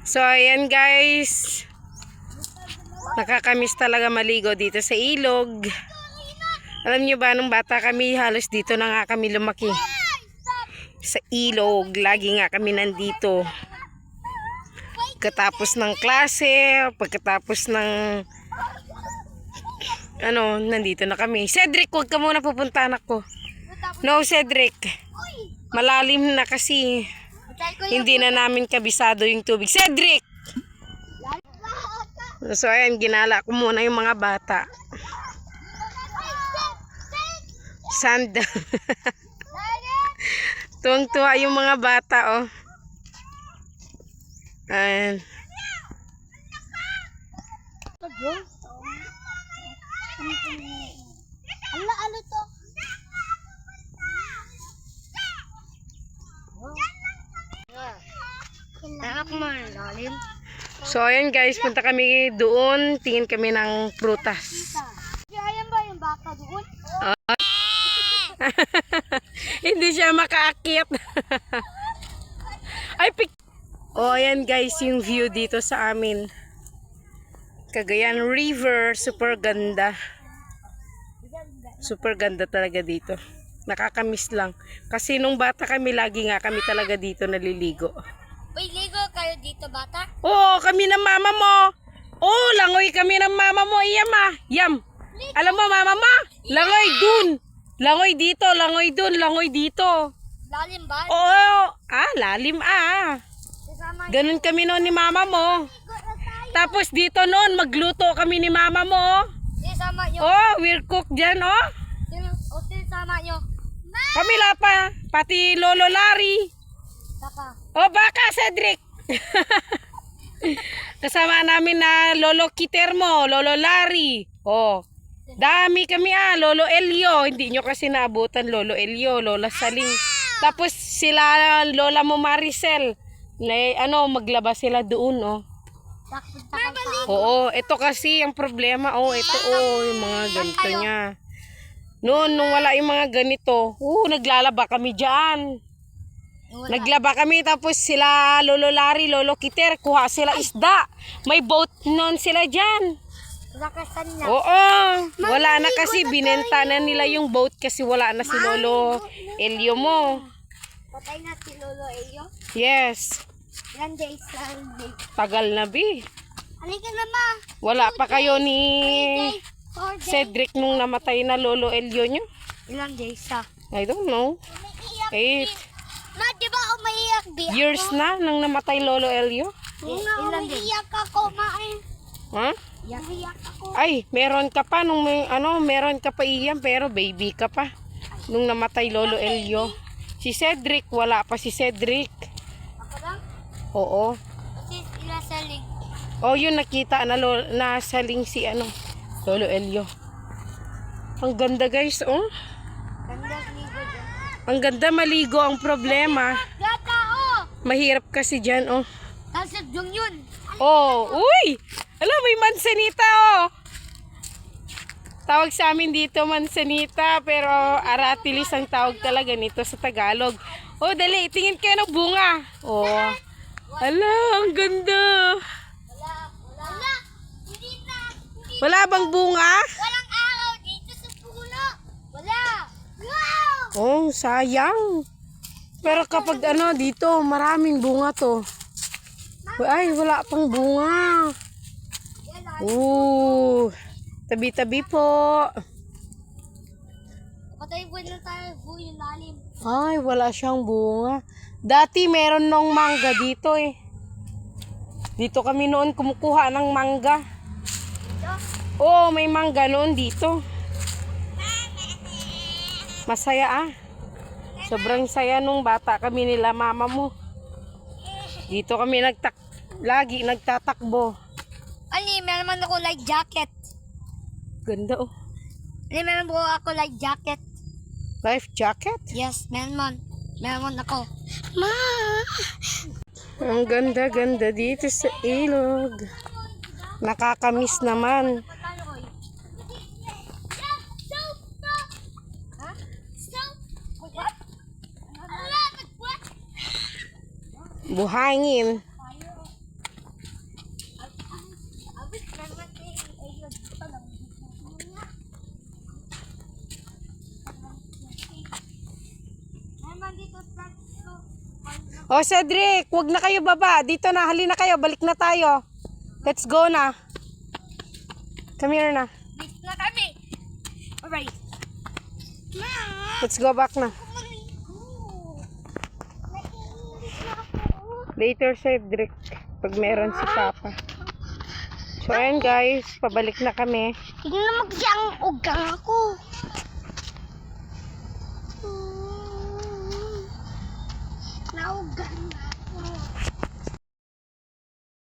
So, ayan guys. Nakakamiss talaga maligo dito sa ilog. Alam nyo ba, nung bata kami, halos dito na nga kami lumaki. Sa ilog, lagi nga kami nandito. Pagkatapos ng klase, pagkatapos ng nandito na kami. Cedric, huwag ka muna pupunta, anak ko. No, Cedric. Malalim na kasi. Hindi na namin kabisado yung tubig. Cedric! So, ayan, ginala ko muna yung mga bata. Sand. Tuwang-tuwa yung mga bata, oh. Ayan. Ano to? Lalim. So, ayan guys, punta kami doon. Tingin kami ng prutas. Ayan ba yung baka doon? Hindi siya makaakit. Ayan guys, yung view dito sa amin. Cagayan River, super ganda. Super ganda talaga dito. Nakakamiss lang. Kasi nung bata kami, lagi nga kami talaga dito naliligo. Uy, ligo kayo dito, bata? Oo, kami ng mama mo. Oo, langoy kami ng mama mo. Yam. Alam mo, mama mo? Langoy dun. Langoy dito, langoy dun, langoy dito. Lalim ba? Oo, lalim Ganun kami noon ni mama mo. Tapos dito noon, magluto kami ni mama mo. Sama nyo. Oh, we're cook dyan, oh. Sama nyo. Kami pa, pati Lolo Larry. Baka. Oh, baka, Cedric. Kasama namin na Lolo Kitermo, Lolo Larry. Oh, dami kami Lolo Elio. Hindi nyo kasi naabutan Lolo Elio, Lola Saling. Tapos sila Lola mo Maricel. Maglaba sila doon, oh. Oo, ito kasi ang problema. Ito, yung mga ganito niya. Noon, nung wala yung mga ganito, naglalaba kami dyan. Naglaba kami, tapos sila Lolo Larry, Lolo Kiter, kuha sila isda. May boat noon sila dyan. Oo, wala na kasi, binenta na nila yung boat kasi wala na si Lolo Elio mo. Patay na si Lolo Elio? Yes. Ilan days? Tagal na, Bi. Halika na, ma. Wala pa kayo ni Cedric nung namatay na Lolo Elio nyo? Ilan days I don't know. 8 Ma, di ba umiiyak di ako? years na nang namatay Lolo Elio? Ilan umiiyak ako, ma. Ha? Umiiyak ako. Ay, meron ka pa nung meron ka pa iyan pero baby ka pa nung namatay Lolo Elio. Si Cedric, wala pa si Cedric. Ako lang? Oo. Kasi ilasaling. Oh, yun nakita na nasaling si Lolo Elio. Ang ganda guys, oh. Ganda ligo dyan. Ang ganda maligo, ang problema. Gata, Mahirap kasi dyan, oh. Nasad yung yun. Oh, uy! Alam, may mansanita, oh. Tawag sa amin dito mansanita, pero aratilis ang tawag talaga nito sa Tagalog. Oh, dali, tingin kayo ng bunga. Oh. Ala, ang ganda. Wala. Hindi na. Wala bang bunga? Walang araw dito sa puno. Wala. Wow! Oh, sayang. Pero kapag dito, maraming bunga to. Ay, wala pang bunga. Tabi-tabi po. Patay po na tayo yung lalim. Ay, wala siyang bunga. Dati meron nung mangga dito eh. Dito kami noon kumukuha ng mangga. May mangga noon dito. Masaya Sobrang saya nung bata kami nila mama mo. Dito kami lagi nagtatakbo. Ali, meron man ako light jacket. Ganda oh. Ali, meron po ako light jacket. Life jacket? Yes, meron man. Meron man ako. Ma! Ang ganda-ganda dito sa ilog. Nakakamiss naman. Buhangin. Abis naman eh. Ayun, ito lang. Naman dito sa O Cedric, wag na kayo baba. Dito na, halina kayo. Balik na tayo. Let's go na. Come here na. Bit na kami. Alright. Let's go back na. Later, Cedric. Pag meron si Papa. So, ayan guys. Pabalik na kami. Tingnan mo kasi ang ugang ako. Naugan na.